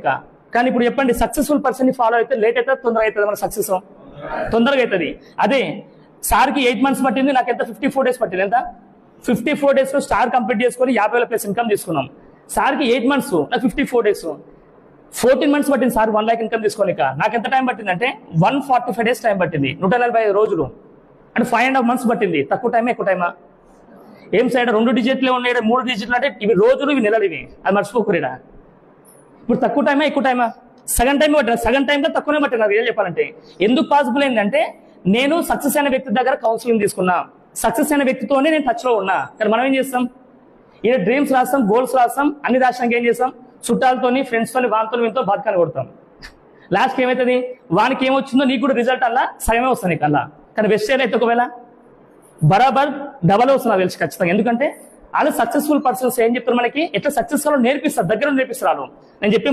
లెక్క. కానీ ఇప్పుడు చెప్పండి, సక్సెస్ఫుల్ పర్సన్ ని ఫాలో అయితే లేట్ అవుతుంది తొందరగా అవుతుంది? మన సక్సెస్ తొందరగా అవుతుంది. అదే సార్కి 8 months పట్టింది, నాకు ఎంత 54 days పట్టింది. ఎంత 54 days లో స్టార్ కంప్లీట్ చేసుకొని 50,000+ ఇన్కమ్ తీసుకున్నాం. సార్కి 8 months, నాకు 54 days. 14 months పట్టింది సార్ 1 lakh ఇన్కమ్ తీసుకోనిక. నాకు ఎంత టైం పట్టింది అంటే 145 days టైం పట్టింది. 145 రోజులు అంటే 5.5 months పట్టింది. తక్కువ టైమా ఎక్కువ టైమా? ఏం సైడ్ 2 digits ఉన్నాయి, 3 digits అంటే ఇవి రోజులు, ఇవి నెలలు, ఇవి అది మర్చిపోకురేడా. ఇప్పుడు తక్కువ టైమా ఎక్కువ టైమా? సగం టైం పట్టిన, సగం టైంలో తక్కువనే పట్టిన. నాకు ఏం చెప్పాలంటే ఎందుకు పాసిబుల్ ఏంటంటే నేను సక్సెస్ అయిన వ్యక్తి దగ్గర కౌన్సిలింగ్ తీసుకున్నా, సక్సెస్ అయిన వ్యక్తితోనే నేను టచ్లో ఉన్నా. కానీ మనం ఏం చేస్తాం, ఈయన డ్రీమ్స్ రాస్తాం, గోల్స్ రాస్తాం, అన్ని రాష్ట్రానికి ఏం చేస్తాం, చుట్టాలతోని, ఫ్రెండ్స్తోని, వానితో వీనితో బతకాన్ని కొడతాం. లాస్ట్కి ఏమవుతుంది, వానికి ఏమొచ్చిందో నీకు కూడా రిజల్ట్ అలా సగమే వస్తుంది నీకు అలా. కానీ వెస్ట్ అయితే ఒకవేళ బరాబర్ డబల్ వస్తుంది తెలిసి ఖచ్చితంగా. ఎందుకంటే వాళ్ళు సక్సెస్ఫుల్ పర్సన్స్ ఏం చెప్తారు మనకి, ఎట్లా సక్సెస్ నేర్పిస్తారు, దగ్గర నేర్పిస్తారు వాళ్ళు. నేను చెప్పే